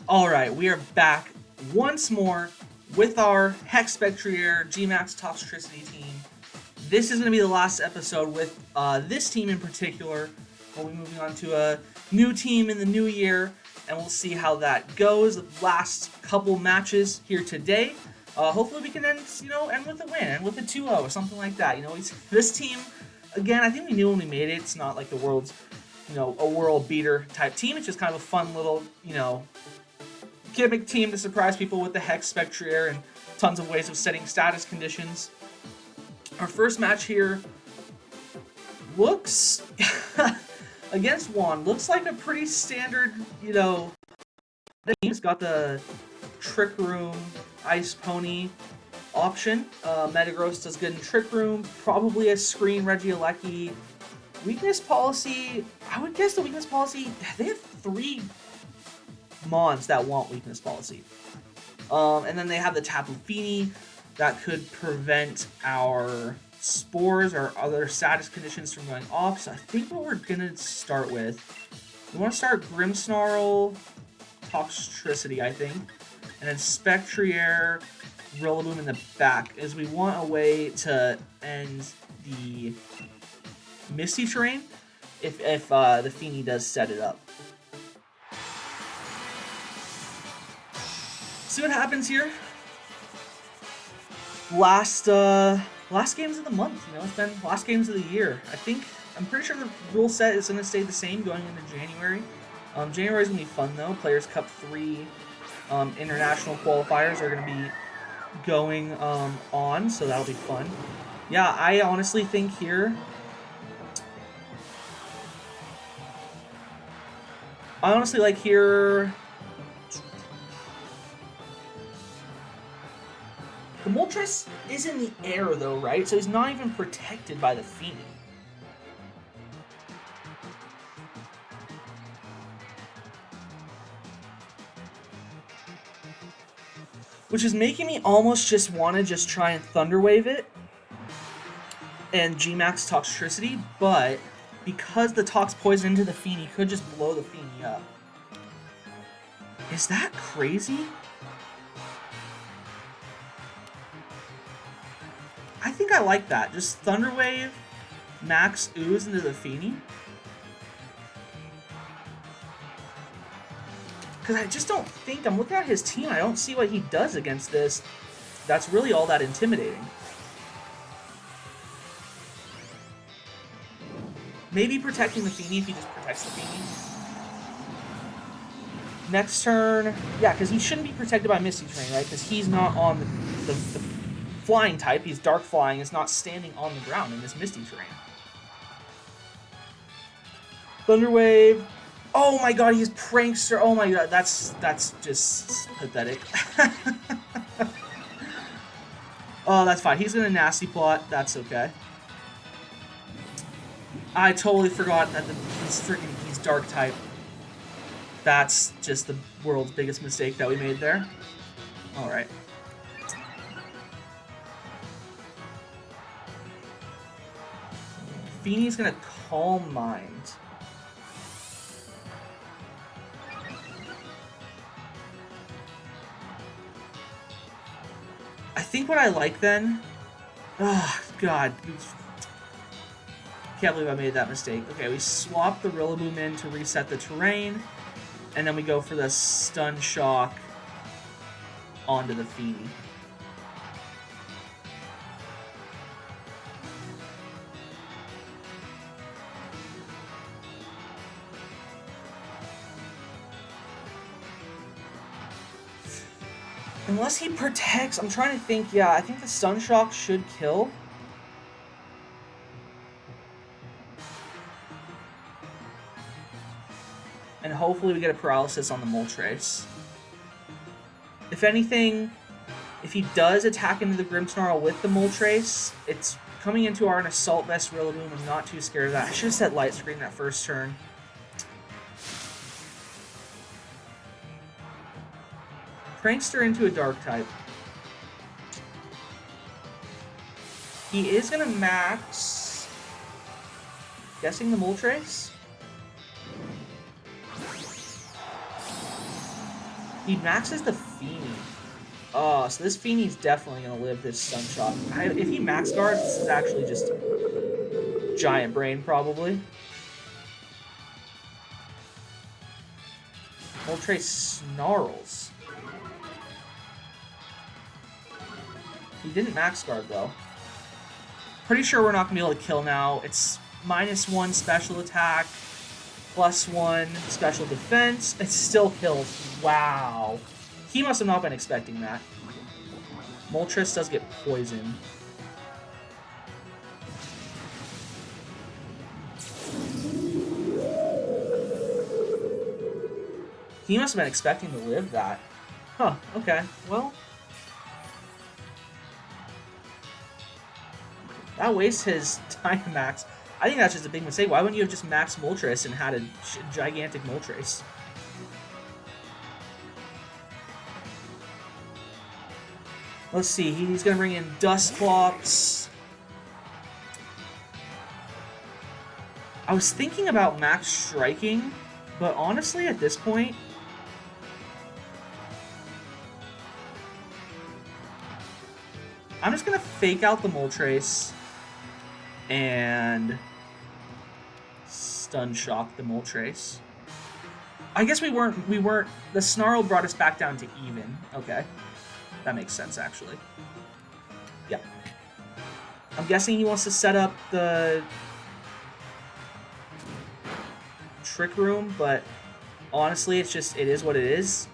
Alright, we are back once more with our Hex Spectrier G-Max Toxtricity team. This is going to be the last episode with this team in particular. We'll be moving on to a new team in the new year, and we'll see how that goes. The last couple matches here today. Hopefully we can end with a win, end with a 2-0 or something like that. This team, again, I think we knew when we made it. It's not like the world's, a world beater type team. It's just kind of a fun little, gimmick team to surprise people with the Hex Spectrier and tons of ways of setting status conditions. Our first match here looks, against Juan, looks like a pretty standard, He's got the Trick Room Ice Pony option. Metagross does good in Trick Room, probably a Screen Regieleki. Weakness policy, I would guess the weakness policy, they have 3 mons that want weakness policy. And then they have the Tapu Fini that could prevent our spores or other status conditions from going off. So I think what we're going to start with, we want to start Grimsword Toxicity, I think. And then Spectrier, Rillaboom in the back, as we want a way to end the Misty Terrain if the Fini does set it up. See what happens here. Last games of the month, it's been last games of the year. I'm pretty sure the rule set is going to stay the same going into January. January is going to be fun though. Players Cup 3 international qualifiers are going to be going on, so that'll be fun. Yeah, I honestly think here, the Moltres is in the air though, right? So he's not even protected by the Fini. Which is making me almost just want to just try and Thunder Wave it and G-Max Toxtricity, but because the Tox Poison into the Fini could just blow the Fini up. Is that crazy? I think I like that. Just Thunder Wave, Max Ooze into the Fini. Because I just don't think, I'm looking at his team, I don't see what he does against this. That's really all that intimidating. Maybe protecting the Fini if he just protects the Fini. Next turn, yeah, because he shouldn't be protected by Misty Terrain, right? Because he's not on the flying type, he's dark flying, is not standing on the ground in this Misty Terrain. Thunder Wave. Oh my god, he's Prankster. Oh my god, that's just pathetic. Oh, that's fine. He's gonna Nasty Plot. That's okay. I totally forgot that he's dark type. That's just the world's biggest mistake that we made there. Alright. Fini's gonna Calm Mind. I think what I like then... Oh, God. Can't believe I made that mistake. Okay, we swap the Rillaboom in to reset the terrain, and then we go for the Stun Shock onto the Fini. Unless he protects, I'm trying to think, yeah, I think the Stun Shock should kill. And hopefully we get a paralysis on the Moltres. If anything, if he does attack into the Grimmsnarl with the Moltres, it's coming into our Assault Vest Rillaboom. I'm not too scared of that. I should have set Light Screen that first turn. Prankster into a Dark type. He is going to max... Guessing the Moltres? He maxes the Phishiy. Oh, so this Phishiyy's definitely going to live this Stun Shock. If he max guards, this is actually just giant brain, probably. Moltres snarls. He didn't max guard, though. Pretty sure we're not going to be able to kill now. It's -1 special attack, +1 special defense. It still kills. Wow. He must have not been expecting that. Moltres does get poisoned. He must have been expecting to live that. Huh, okay. Well, that wastes his time max. I think that's just a big mistake. Why wouldn't you have just maxed Moltres and had a gigantic Moltres? Let's see. He's going to bring in Dusclops. I was thinking about max striking, but honestly, at this point, I'm just going to fake out the Moltres and Stun Shock the Moltres. I guess we weren't, the Snarl brought us back down to even. Okay. That makes sense, actually. Yeah. I'm guessing he wants to set up the Trick Room, but honestly, it is what it is,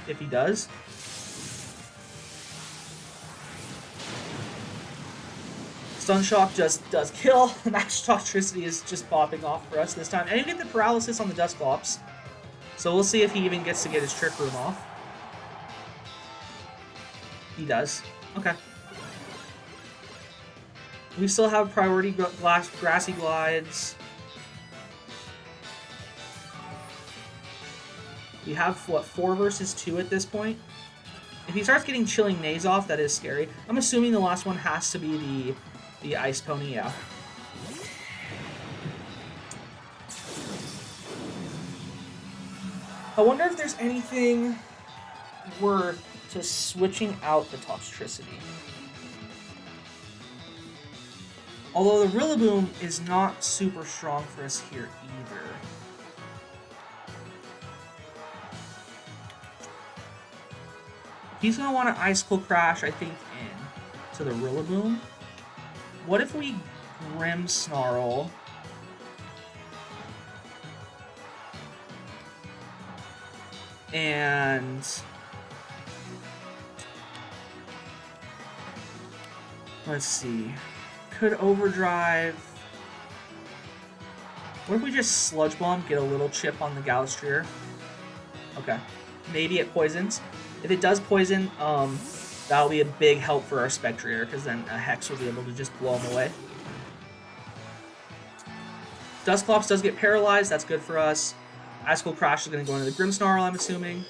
if he does. Stun Shock just does kill. Max Toxtricity is just popping off for us this time. And you get the paralysis on the Dusclops. So we'll see if he even gets to get his Trick Room off. He does. Okay. We still have priority Grassy Glides. We have, what, 4 versus 2 at this point? If he starts getting Chilling Naze off, that is scary. I'm assuming the last one has to be the Ice Pony, yeah. I wonder if there's anything worth just switching out the Toxtricity. Although the Rillaboom is not super strong for us here either. He's going to want to Icicle Crash, I think, in to the Rillaboom. What if we Grimmsnarl? And let's see. Could Overdrive. What if we just Sludge Bomb, get a little chip on the Galstrier? Okay. Maybe it poisons. If it does poison, that'll be a big help for our Spectrier, because then a Hex will be able to just blow him away. Dusclops does get paralyzed. That's good for us. Icicle Crash is going to go into the Grimmsnarl, I'm assuming.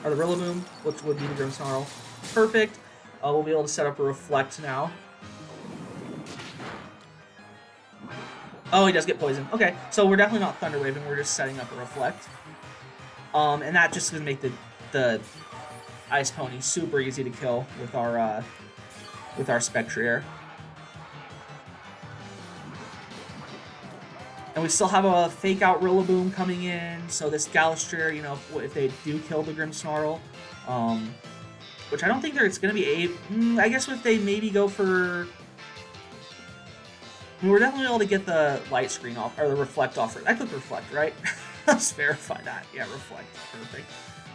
Or the Rillaboom, which would be the Grimmsnarl. Perfect. We'll be able to set up a Reflect now. Oh, he does get poisoned. Okay, so we're definitely not Thunder Waving. We're just setting up a Reflect. And that just going to make the Ice Pony super easy to kill with our Spectrier. And we still have a Fake Out Rillaboom coming in, so this Galstrier, you know, if they do kill the Grimmsnarl, which I don't think it's going to be I guess if they maybe go for... I mean, we're definitely able to get the Light Screen off, or the Reflect off. I click Reflect, right? Let's verify that. Yeah, Reflect. Perfect.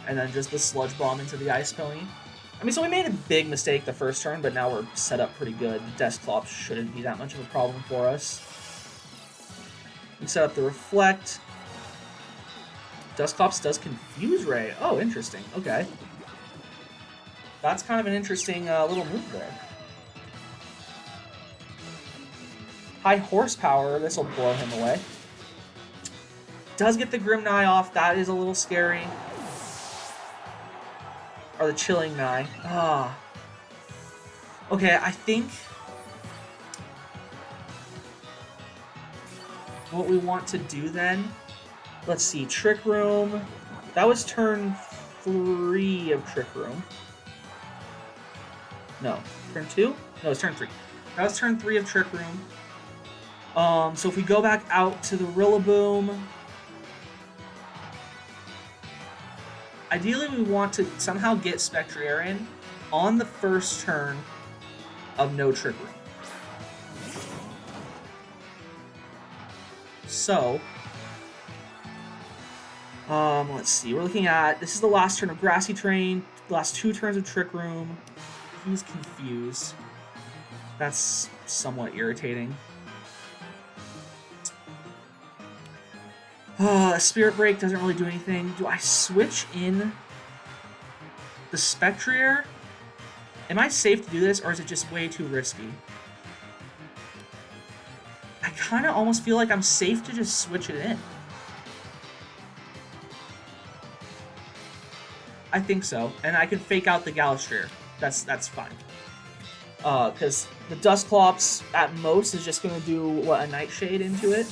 And then just the Sludge Bomb into the Ice Pony. I mean, so we made a big mistake the first turn, but now we're set up pretty good. Dusclops shouldn't be that much of a problem for us. We set up the Reflect. Dusclops does Confuse Ray. Oh, interesting. Okay. That's kind of an interesting little move there. High Horsepower. This will blow him away. Does get the Grimnye off. That is a little scary. Or the Chilling Nye. Ah. Okay, I think what we want to do then, let's see, Trick Room. That was turn 3 of Trick Room. No, turn 2? No, it's turn 3. That was turn 3 of Trick Room. So if we go back out to the Rillaboom, ideally we want to somehow get Spectrier in on the first turn of no Trick Room. So, let's see. We're looking at, this is the last turn of Grassy Terrain, last 2 turns of Trick Room. He's confused. That's somewhat irritating. Spirit Break doesn't really do anything. Do I switch in the Spectrier? Am I safe to do this, or is it just way too risky? I kind of almost feel like I'm safe to just switch it in. I think so, and I can fake out the Galstrier. That's fine. Because the Dusclops at most is just going to do, what, a Nightshade into it?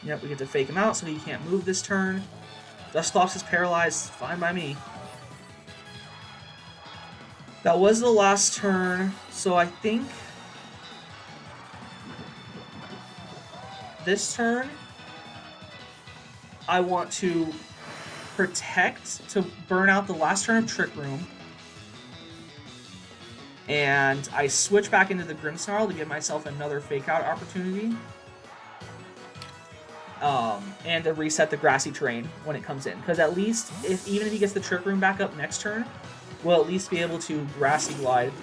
Yep, we get to fake him out so he can't move this turn. Dusclops is paralyzed, fine by me. That was the last turn, so I think this turn I want to protect to burn out the last turn of Trick Room. And I switch back into the Grimmsnarl to give myself another fake out opportunity. And to reset the Grassy Terrain when it comes in. Because at least, even if he gets the Trick Room back up next turn, we'll at least be able to Grassy Glide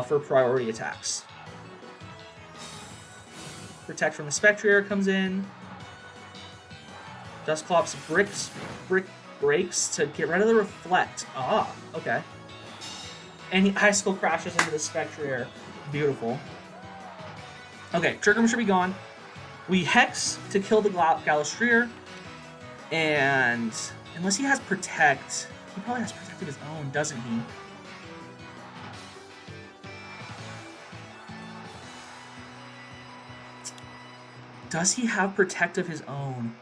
for priority attacks. Protect from the Spectrier comes in. Dusclops breaks to get rid of the Reflect. Ah, okay. And he Icicle crashes into the Spectrier. Beautiful. Okay, Trick Room should be gone. We Hex to kill the Galstrier. And unless he has Protect, he probably has Protect of his own, doesn't he? Does he have Protect of his own?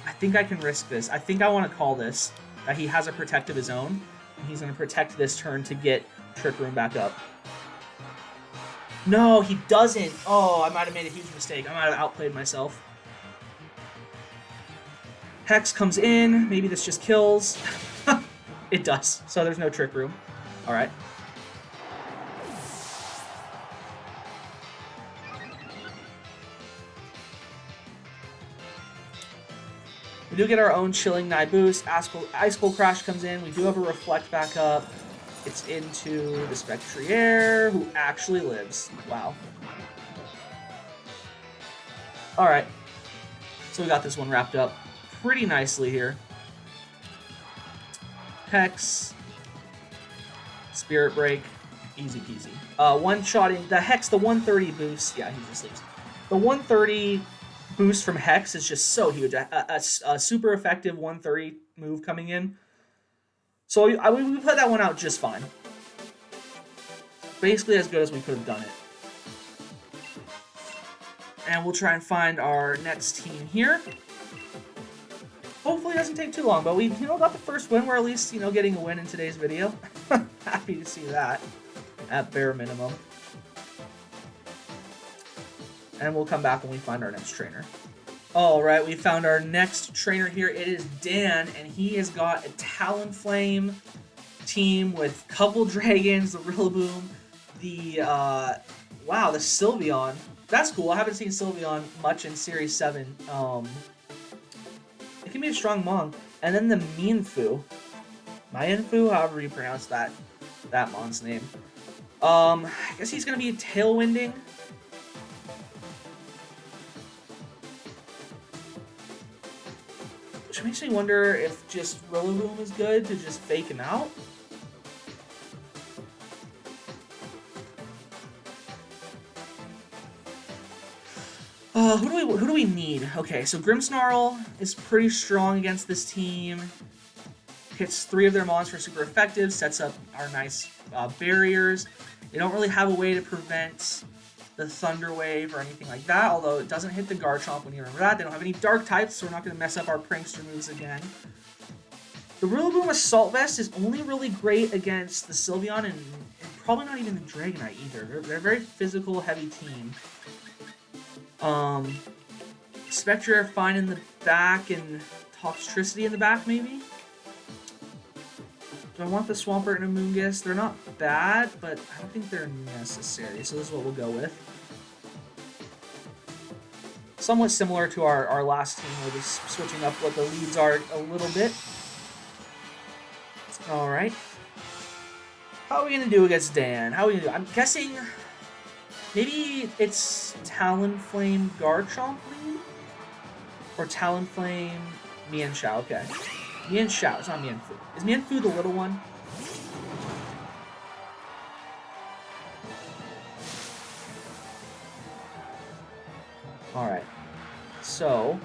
I think I can risk this. I think I want to call this, that he has a Protect of his own. And he's going to protect this turn to get Trick Room back up. No, he doesn't. Oh, I might have made a huge mistake. I might have outplayed myself. Hex comes in. Maybe this just kills. It does. So there's no Trick Room. All right. We do get our own Chilling Knight boost. Icicle Crash comes in. We do have a Reflect back up. It's into the Spectrier, who actually lives. Wow. Alright. So we got this one wrapped up pretty nicely here. Hex. Spirit Break. Easy peasy. One-shotting. The Hex, the 130 boost. Yeah, he just leaves. The 130 boost from Hex is just so huge. A super effective 130 move coming in. So we put that one out just fine. Basically as good as we could have done it. And we'll try and find our next team here. Hopefully it doesn't take too long, but we got the first win. We're at least getting a win in today's video. Happy to see that at bare minimum. And we'll come back when we find our next trainer. Alright, we found our next trainer here. It is Dan, and he has got a Talonflame team with couple dragons, the Rillaboom, the, wow, the Sylveon. That's cool. I haven't seen Sylveon much in Series 7. It can be a strong Mong. And then the Mienfoo. Mienfoo, however you pronounce that Mon's name. I guess he's going to be Tailwinding. Which makes me wonder if just Rillaboom is good to just fake him out. Who do we need? Okay, so Grimmsnarl is pretty strong against this team. Hits 3 of their mons for super effective, sets up our nice barriers. They don't really have a way to prevent the Thunder Wave or anything like that, although it doesn't hit the Garchomp when you remember that. They don't have any Dark types, so we're not going to mess up our Prankster moves again. The Rillaboom Assault Vest is only really great against the Sylveon and probably not even the Dragonite either. They're a very physical, heavy team. Spectrier fine in the back and Toxtricity in the back, maybe? Do I want the Swampert and a Moongus? They're not bad, but I don't think they're necessary, so this is what we'll go with. Somewhat similar to our last team, we're just switching up what the leads are a little bit. Alright. How are we going to do against Dan? How are we going to do? I'm guessing maybe it's Talonflame Garchomp lead? Or Talonflame Mienshao, okay. Mienshao, it's not Mienfoo. Is Mienfoo the little one? Alright. So,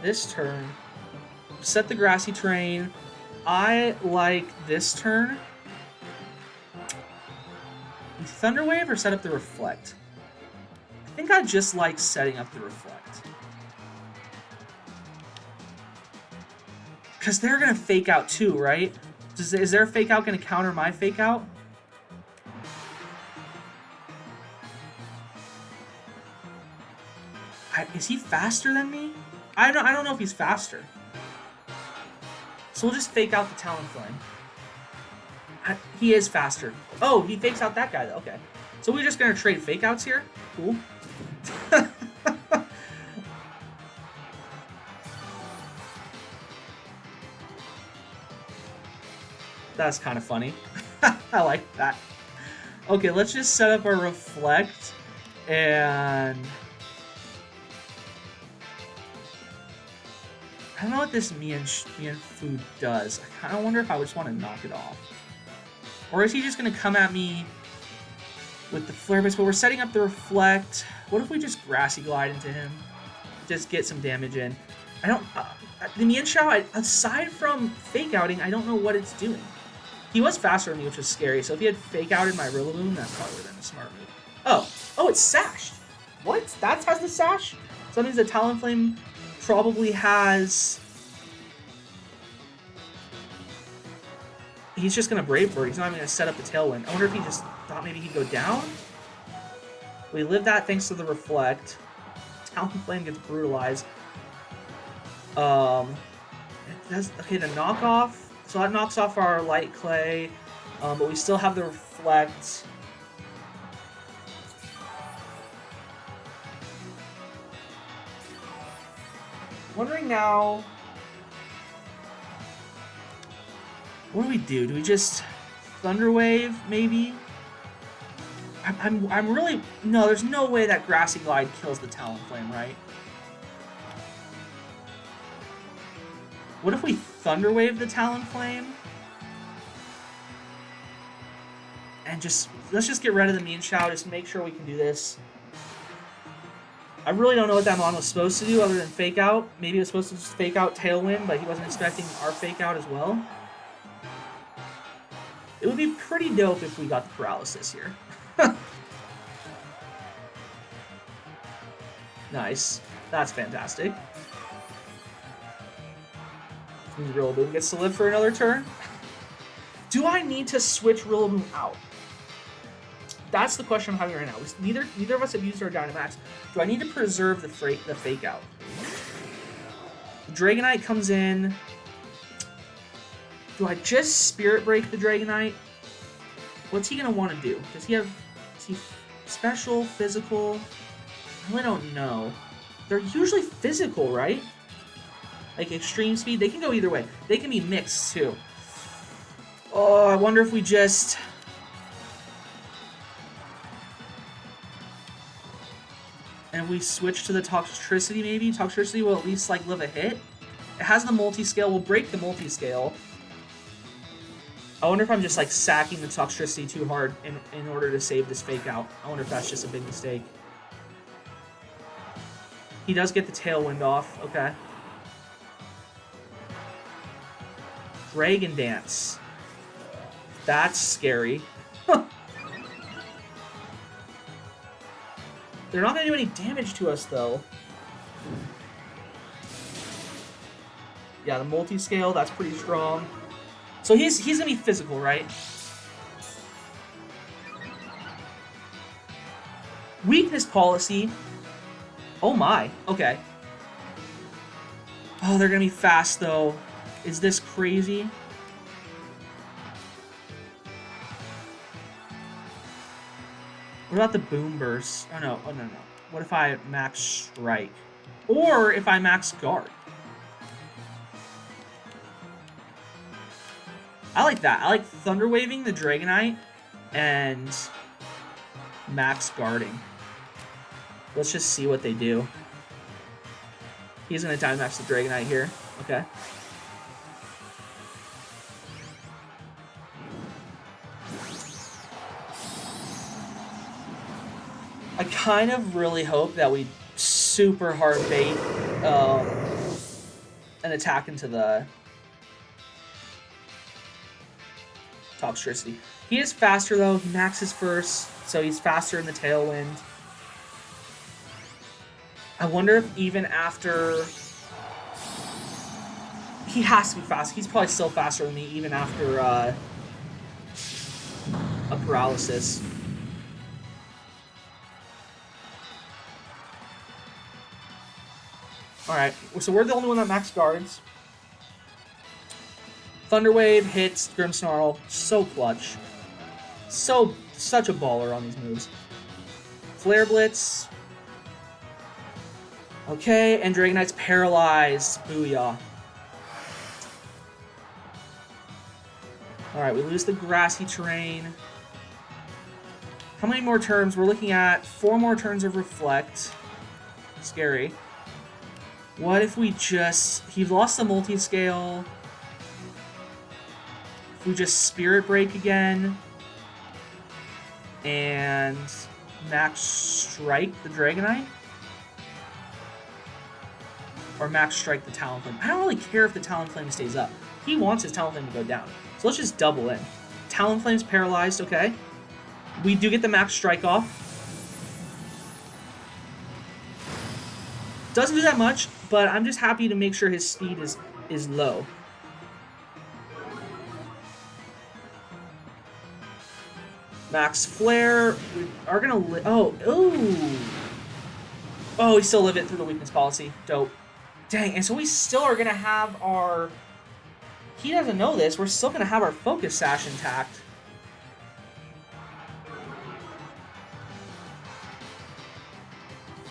this turn, set the grassy terrain. I like this turn. Thunder Wave or set up the Reflect? I think I just like setting up the Reflect. Because they're going to Fake Out too, right? Is their Fake Out going to counter my Fake Out? Is he faster than me? I don't know if he's faster. So we'll just Fake Out the Talonflame. He is faster. Oh, he fakes out that guy though. Okay. So we're just going to trade Fake Outs here? Cool. That's kind of funny. I like that. Okay, let's just set up our Reflect and... I don't know what this Mienfoo does. I kind of wonder if I just want to knock it off. Or is he just going to come at me with the Flare Blitz? But we're setting up the Reflect. What if we just Grassy Glide into him? Just get some damage in. I don't... the Mienshao, aside from Fake Outing, I don't know what it's doing. He was faster than me, which was scary. So if he had Fake Outed my Rillaboom, that probably would have been a smart move. Oh. Oh, it's Sashed. What? That has the Sash? So that means the Talonflame probably has... He's just going to Brave Bird. He's not even going to set up the Tailwind. I wonder if he just thought maybe he'd go down? We live that thanks to the Reflect. Talonflame gets brutalized. Okay, the knockoff. So that knocks off our Light Clay. But we still have the Reflect. Wondering now... What do we do? Do we just Thunder Wave, maybe? I'm really... No, there's no way that Grassy Glide kills the Talonflame, right? What if we Thunder Wave the Talonflame? And just... Let's just get rid of the Mienshao, just make sure we can do this. I really don't know what that mon was supposed to do other than Fake Out. Maybe it was supposed to just Fake Out Tailwind, but he wasn't expecting our Fake Out as well. It would be pretty dope if we got the Paralysis here. Nice. That's fantastic. Rillaboom gets to live for another turn. Do I need to switch Rillaboom out? That's the question I'm having right now. Neither of us have used our Dynamax. Do I need to preserve the Fake Out? Dragonite comes in. Do I just Spirit Break the Dragonite? What's he going to want to do? Does he have... Is he special, physical? I really don't know. They're usually physical, right? Like Extreme Speed? They can go either way. They can be mixed, too. Oh, I wonder if we just... And we switch to the Toxtricity, maybe? Toxtricity will at least, like, live a hit. It has the multi-scale. We'll break the multi-scale. I wonder if I'm just, like, sacking the Toxtricity too hard in order to save this Fake Out. I wonder if that's just a big mistake. He does get the Tailwind off. Okay. Dragon Dance. That's scary. They're not going to do any damage to us, though. Yeah, the multi-scale, that's pretty strong. So he's going to be physical, right? Weakness policy. Oh my. Okay. Oh, they're going to be fast, though. Is this crazy? What about the boom burst? Oh no, oh no, no. What if I max strike? Or if I max guard? I like that. I like thunder waving the Dragonite and max guarding. Let's just see what they do. He's gonna Dynamax the Dragonite here. Okay. I kind of really hope that we super hard bait an attack into the Toxtricity. He is faster though. He maxes first, so he's faster in the Tailwind. I wonder if even after... He has to be fast. He's probably still faster than me even after a paralysis. Alright, so we're the only one that max guards. Thunder Wave hits Grimmsnarl. So clutch. Such a baller on these moves. Flare Blitz. Okay, and Dragonite's paralyzed. Booyah. Alright, we lose the grassy terrain. How many more turns? We're looking at 4 more turns of Reflect. Scary. What if we just... He lost the multi-scale. If we just Spirit Break again. And max strike the Dragonite? Or max strike the Talonflame. I don't really care if the Talonflame stays up. He wants his Talonflame to go down. So let's just double in. Talonflame's paralyzed, okay. We do get the max strike off. Doesn't do that much, but I'm just happy to make sure his speed is low. Max Flare. We are gonna ooh. Oh, we still live it through the weakness policy. Dope. Dang, and so we still are gonna have our... He doesn't know this, we're still gonna have our Focus Sash intact.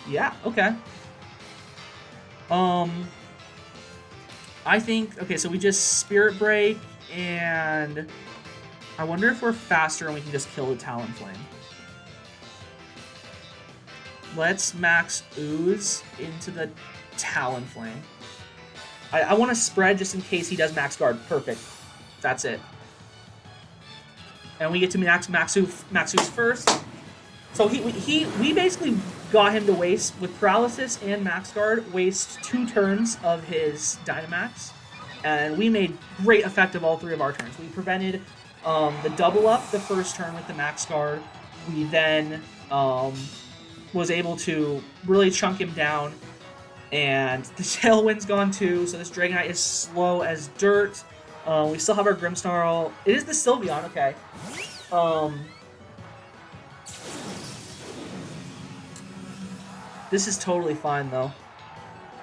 Yeah, okay. I think, okay, so we just Spirit Break, and I wonder if we're faster and we can just kill the Talonflame. Let's max Ooze into the Talonflame. I want to spread just in case he does max guard. Perfect. That's it. And we get to max Ooze first. So we basically got him to waste, with paralysis and max guard, waste 2 turns of his Dynamax. And we made great effect of all 3 of our turns. We prevented the double up the first turn with the max guard. We then was able to really chunk him down. And the Tailwind's gone too, so this Dragonite is slow as dirt. We still have our Grimmsnarl. It is the Sylveon, okay. This is totally fine, though.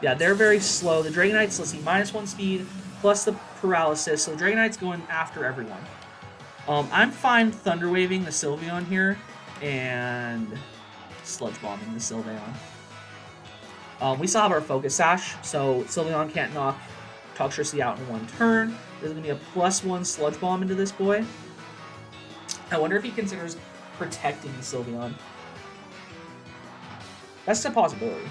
Yeah, they're very slow. The Dragonite's, let's see, -1 speed, plus the paralysis, so the Dragonite's going after everyone. I'm fine Thunder Waving the Sylveon here, and Sludge Bombing the Sylveon. We still have our Focus Sash, so Sylveon can't knock Toxtricity out in 1 turn. There's going to be a +1 Sludge Bomb into this boy. I wonder if he considers protecting the Sylveon. That's a possibility.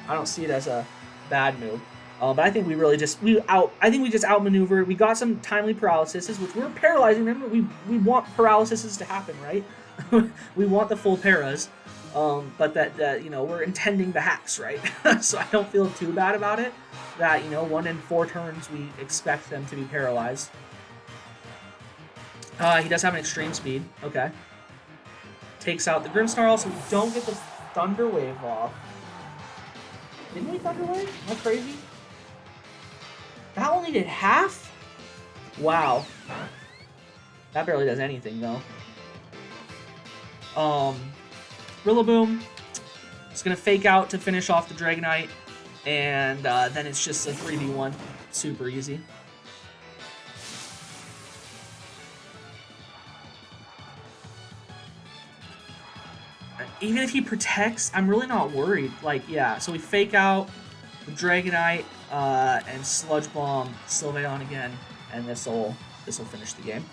I don't see it as a bad move. But I think we really just outmaneuvered. We got some timely paralyses, which we're paralyzing them. We want paralyses to happen, right? We want the full paras. But that you know, we're intending the hacks, right? So I don't feel too bad about it. That, you know, 1 in 4 turns we expect them to be paralyzed. He does have an extreme speed. Okay. Takes out the Grimmsnarl, so we don't get the Thunder Wave off. Didn't we Thunder Wave? Am I crazy? That only did half? Wow. That barely does anything, though. Rillaboom. It's going to fake out to finish off the Dragonite. And then it's just a 3v1. Super easy. Even if he protects, I'm really not worried. Like, yeah, so we fake out the Dragonite and Sludge Bomb Sylveon again, and this'll finish the game.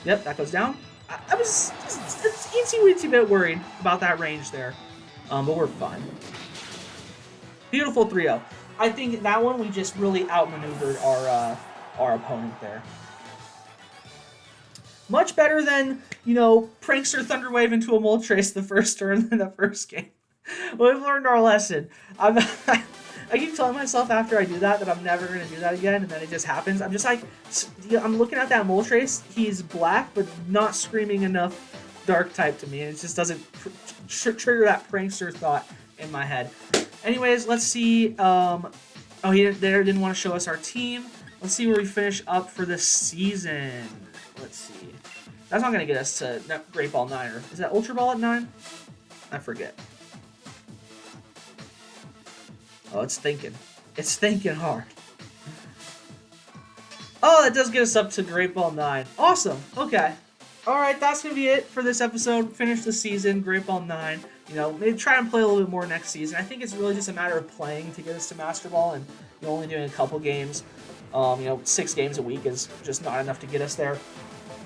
Yep, that goes down. I was just a teensy-weensy bit worried about that range there, but we're fine. Beautiful 3-0. I think that one we just really outmaneuvered our opponent there. Much better than, you know, Prankster Thunder Wave into a Moltres the first turn in the first game. We've learned our lesson. I keep telling myself after I do that I'm never going to do that again, and then it just happens. I'm just like, I'm looking at that Moltres. He's black, but not screaming enough dark type to me, and it just doesn't trigger that Prankster thought in my head. Anyways, let's see. Oh, he didn't want to show us our team. Let's see where we finish up for this season. Let's see. That's not going to get us to Great Ball 9. Or is that Ultra Ball at 9? I forget. Oh, it's thinking. It's thinking hard. Oh, that does get us up to Great Ball 9. Awesome. Okay. Alright, that's going to be it for this episode. Finish the season. Great Ball 9. You know, maybe try and play a little bit more next season. I think it's really just a matter of playing to get us to Master Ball, and you know, only doing a couple games. You know, 6 games a week is just not enough to get us there.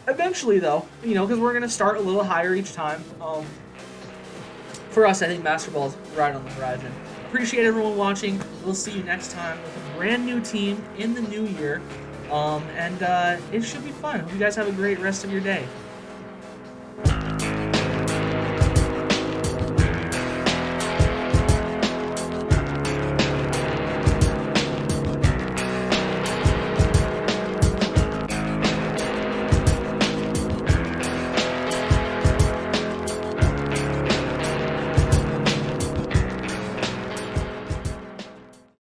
Eventually, though, you know, because we're going to start a little higher each time. For us, I think Master Ball is right on the horizon. Appreciate everyone watching. We'll see you next time with a brand new team in the new year. And it should be fun. Hope you guys have a great rest of your day.